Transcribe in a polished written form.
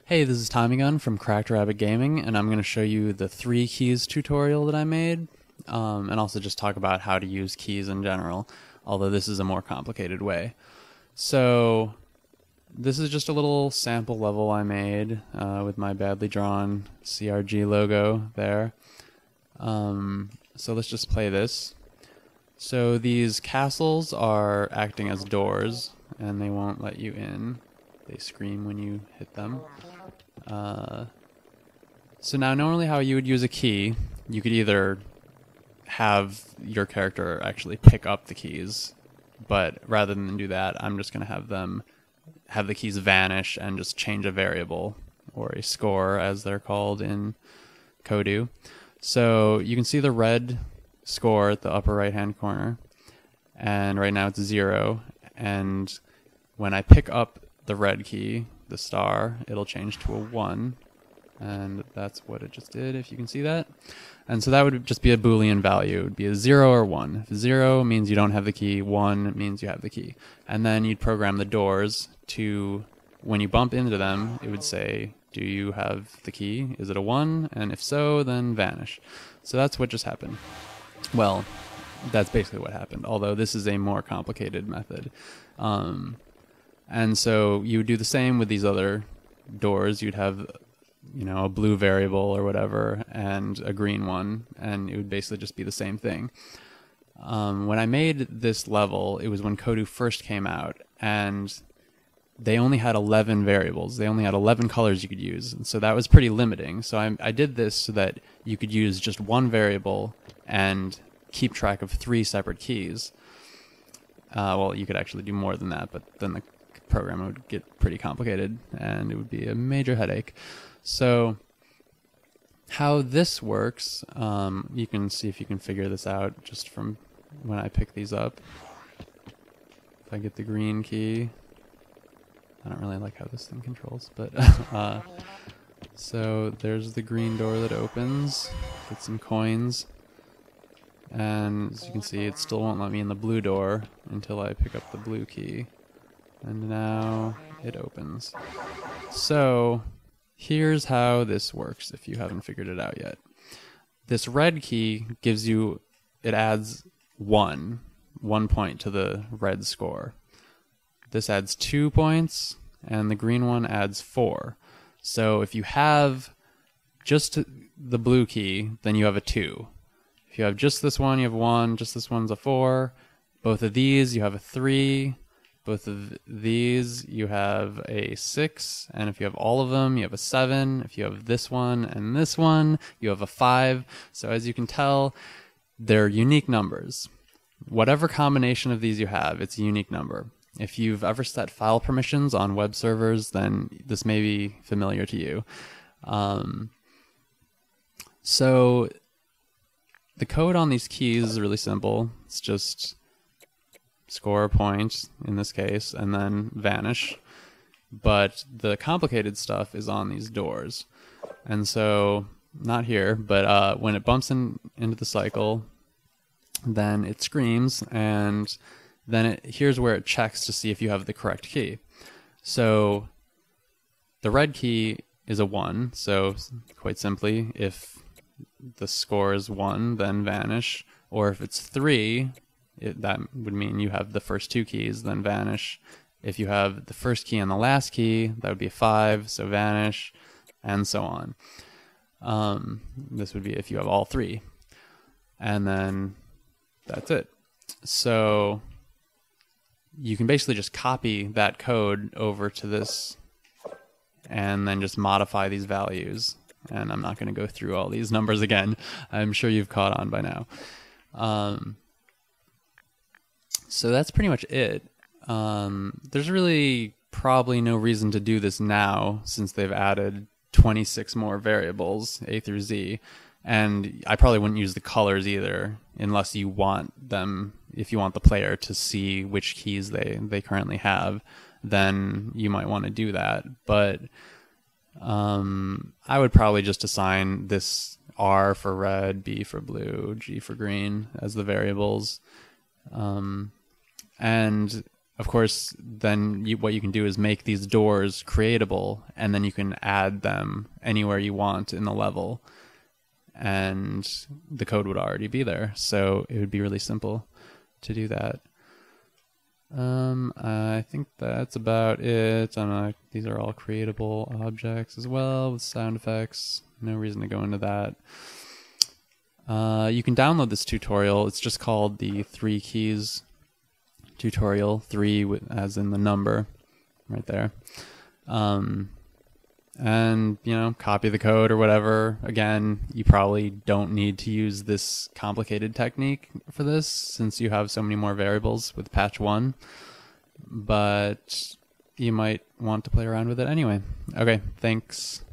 Hey, this is Tommy Gun from Cracked Rabbit Gaming, and I'm going to show you the 3 keys tutorial that I made, and also just talk about how to use keys in general, although this is a more complicated way. So, this is just a little sample level I made with my badly drawn CRG logo there. So let's just play this. So these castles are acting as doors, and they won't let you in. They scream when you hit them. So now normally how you would use a key, you could either have your character actually pick up the keys, but rather than do that, I'm just going to have them have the keys vanish and just change a variable, or a score as they're called in Kodu. So you can see the red score at the upper right hand corner, and right now it's 0, and when I pick up the red key, the star, it'll change to a 1, and that's what it just did, if you can see that. And so that would just be a Boolean value. It would be a 0 or 1. If 0 means you don't have the key, 1 means you have the key. And then you'd program the doors to, when you bump into them, it would say, do you have the key? Is it a 1? And if so, then vanish. So that's what just happened. Well, that's basically what happened, although this is a more complicated method. And so you would do the same with these other doors. You'd have, you know, a blue variable or whatever and a green one, and it would basically just be the same thing. When I made this level, it was when Kodu first came out, and they only had 11 variables. They only had 11 colors you could use, and so that was pretty limiting. So I did this so that you could use just one variable and keep track of 3 separate keys. Well, you could actually do more than that, but then the program would get pretty complicated and it would be a major headache. So how this works, you can see if you can figure this out just from when I pick these up. If I get the green key, I don't really like how this thing controls, but so there's the green door that opens, get some coins, and as you can see, it still won't let me in the blue door until I pick up the blue key. And now it opens. So here's how this works if you haven't figured it out yet. This red key gives you, it adds 1 point to the red score. This adds 2 points, and the green one adds 4. So if you have just the blue key, then you have a 2. If you have just this one, you have 1, just this one's a 4. Both of these, you have a 3. Both of these, you have a 6, and if you have all of them, you have a 7. If you have this one and this one, you have a 5. So as you can tell, they're unique numbers. Whatever combination of these you have, it's a unique number. If you've ever set file permissions on web servers, then this may be familiar to you. So the code on these keys is really simple. It's just score a point in this case and then vanish, but the complicated stuff is on these doors. And so not here, but when it bumps into the cycle, then it screams, and then here's where it checks to see if you have the correct key. So the red key is a 1, so quite simply, if the score is 1, then vanish, or if it's 3, that would mean you have the first 2 keys, then vanish. If you have the first key and the last key, that would be a 5, so vanish, and so on. This would be if you have all 3. And then that's it. So you can basically just copy that code over to this and then just modify these values. And I'm not going to go through all these numbers again. I'm sure you've caught on by now. So that's pretty much it. There's really probably no reason to do this now since they've added 26 more variables, A through Z. And I probably wouldn't use the colors either unless you want them, if you want the player to see which keys they currently have, then you might want to do that. But I would probably just assign this R for red, B for blue, G for green as the variables. And of course, then what you can do is make these doors creatable, and then you can add them anywhere you want in the level, and the code would already be there. So it would be really simple to do that. I think that's about it. These are all creatable objects as well with sound effects. No reason to go into that. You can download this tutorial. It's just called the 3 keys tutorial, 3 as in the number right there. And, you know, copy the code or whatever. Again, you probably don't need to use this complicated technique for this since you have so many more variables with patch 1, but you might want to play around with it anyway. Okay, thanks.